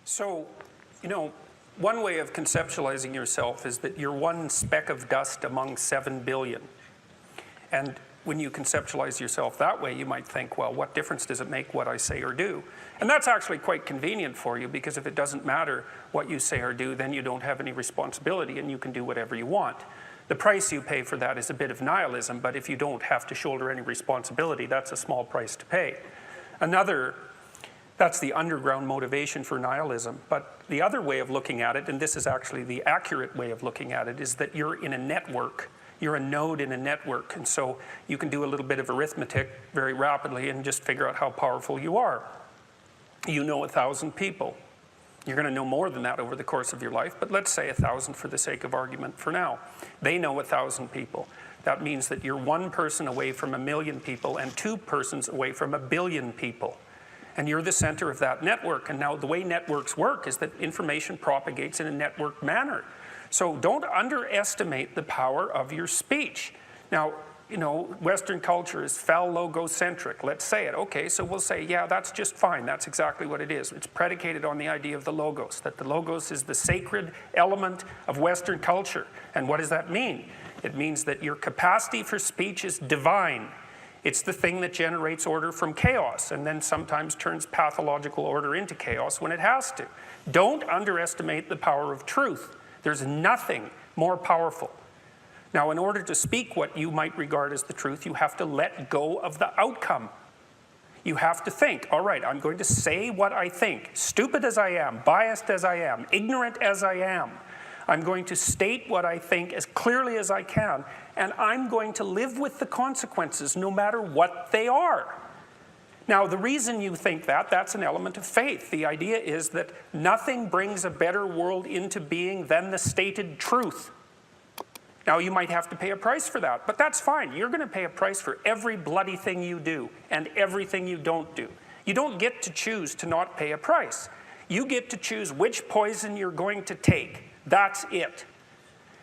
So, one way of conceptualizing yourself is that you're one speck of dust among 7 billion. And when you conceptualize yourself that way, you might think, well, what difference does it make what I say or do? And that's actually quite convenient for you, because if it doesn't matter what you say or do, then you don't have any responsibility and you can do whatever you want. The price you pay for that is a bit of nihilism, but if you don't have to shoulder any responsibility, that's a small price to pay. That's the underground motivation for nihilism. But the other way of looking at it, and this is actually the accurate way of looking at it, is that you're in a network. You're a node in a network, and so you can do a little bit of arithmetic very rapidly and just figure out how powerful you are. You know 1,000 people. You're going to know more than that over the course of your life, but let's say 1,000 for the sake of argument for now. They know 1,000 people. That means that you're one person away from 1,000,000 people and 2 persons away from 1,000,000,000 people. And you're the center of that network. And now the way networks work is that information propagates in a networked manner. So don't underestimate the power of your speech. Now, Western culture is phallogocentric. Let's say it. Okay, so we'll say, yeah, that's just fine. That's exactly what it is. It's predicated on the idea of the logos, that the logos is the sacred element of Western culture. And what does that mean? It means that your capacity for speech is divine. It's the thing that generates order from chaos and then sometimes turns pathological order into chaos when it has to. Don't underestimate the power of truth. There's nothing more powerful. Now, in order to speak what you might regard as the truth, you have to let go of the outcome. You have to think, all right, I'm going to say what I think, stupid as I am, biased as I am, ignorant as I am. I'm going to state what I think as clearly as I can, and I'm going to live with the consequences no matter what they are. Now, the reason you think that's an element of faith. The idea is that nothing brings a better world into being than the stated truth. Now, you might have to pay a price for that, but that's fine. You're going to pay a price for every bloody thing you do and everything you don't do. You don't get to choose to not pay a price. You get to choose which poison you're going to take. That's it.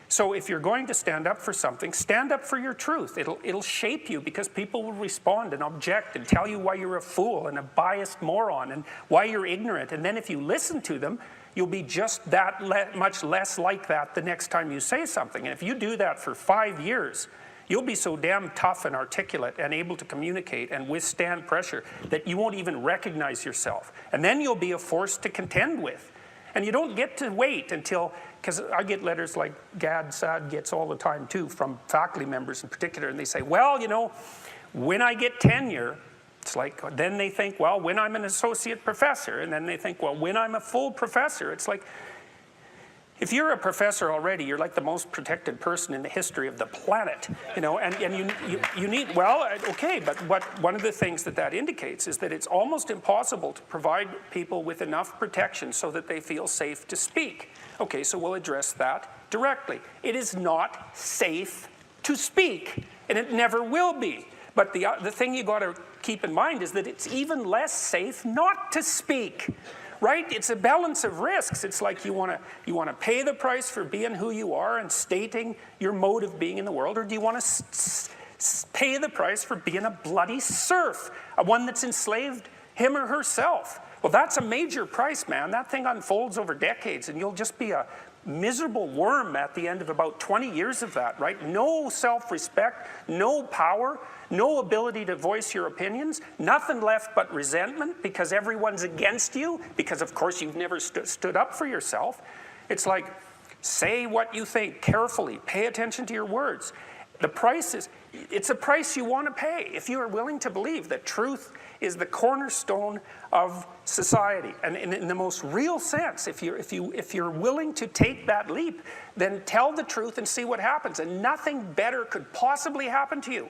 So if you're going to stand up for something, stand up for your truth. It'll shape you, because people will respond and object and tell you why you're a fool and a biased moron and why you're ignorant. And then if you listen to them, you'll be just that much less like that the next time you say something. And if you do that for 5 years, you'll be so damn tough and articulate and able to communicate and withstand pressure that you won't even recognize yourself. And then you'll be a force to contend with. And you don't get to wait until, because I get letters like Sad gets all the time too, from faculty members in particular, and they say, well, when I get tenure, it's like, then they think, well, when I'm an associate professor, and then they think, well, when I'm a full professor. It's like, if you're a professor already, you're like the most protected person in the history of the planet, and you need, well, okay, but one of the things that indicates is that it's almost impossible to provide people with enough protection so that they feel safe to speak. Okay, so we'll address that directly. It is not safe to speak, and it never will be. But the thing you got to keep in mind is that it's even less safe not to speak. Right? It's a balance of risks. It's like you want to pay the price for being who you are and stating your mode of being in the world, or do you want to pay the price for being a bloody serf, one that's enslaved him or herself? Well, that's a major price, man. That thing unfolds over decades, and you'll just be a miserable worm at the end of about 20 years of that, right? No self-respect, no power, no ability to voice your opinions, nothing left but resentment because everyone's against you, because of course you've never stood up for yourself. It's like, say what you think carefully, pay attention to your words. The price it's a price you want to pay if you are willing to believe that truth is the cornerstone of society. And in the most real sense, if you're willing to take that leap, then tell the truth and see what happens. And nothing better could possibly happen to you.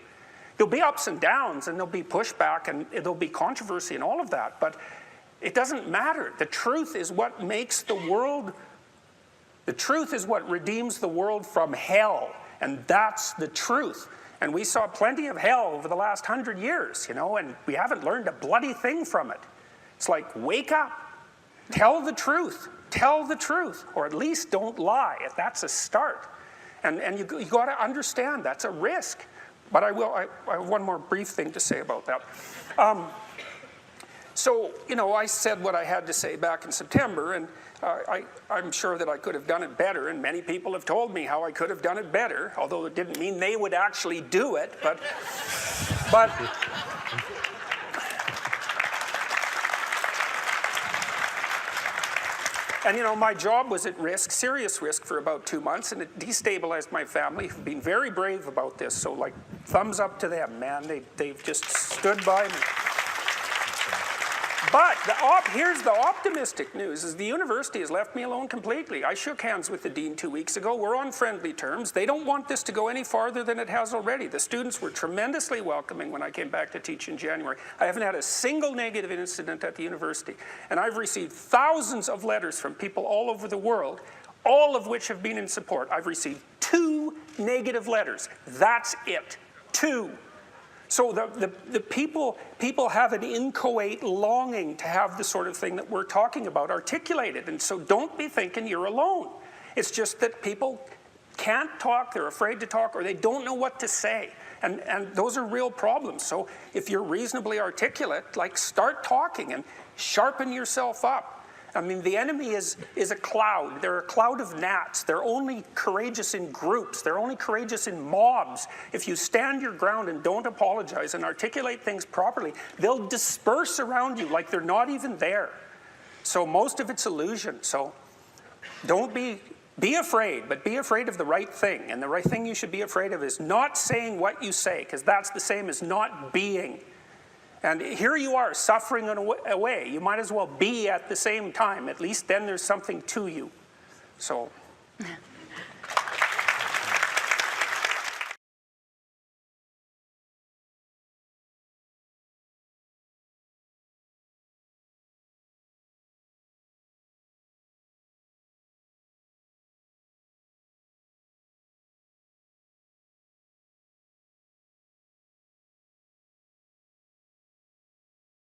There'll be ups and downs, and there'll be pushback, and there'll be controversy and all of that, but it doesn't matter. The truth is what makes the world, the truth is what redeems the world from hell, and that's the truth. And we saw plenty of hell over the last 100 years, and we haven't learned a bloody thing from it. It's like, wake up, tell the truth, or at least don't lie. That's a start. And you got to understand that's a risk. But I have one more brief thing to say about that. So, you know, I said what I had to say back in September, and I'm sure that I could have done it better, and many people have told me how I could have done it better, although it didn't mean they would actually do it, but and, you know, my job was at risk, serious risk, for about 2 months, and it destabilized my family, who've been very brave about this. So, like, thumbs up to them, man. They've just stood by me. But here's the optimistic news, is the university has left me alone completely. I shook hands with the dean 2 weeks ago. We're on friendly terms. They don't want this to go any farther than it has already. The students were tremendously welcoming when I came back to teach in January. I haven't had a single negative incident at the university. And I've received thousands of letters from people all over the world, all of which have been in support. I've received 2 negative letters. That's it. 2. So the people have an inchoate longing to have the sort of thing that we're talking about articulated. And so don't be thinking you're alone. It's just that people can't talk, they're afraid to talk, or they don't know what to say. And those are real problems. So if you're reasonably articulate, like, start talking and sharpen yourself up. I mean, the enemy is a cloud. They're a cloud of gnats. They're only courageous in groups. They're only courageous in mobs. If you stand your ground and don't apologize and articulate things properly, they'll disperse around you like they're not even there. So most of it's illusion. So don't be afraid, but be afraid of the right thing. And the right thing you should be afraid of is not saying what you say, because that's the same as not being. And here you are, suffering away. You might as well be at the same time. At least then there's something to you. So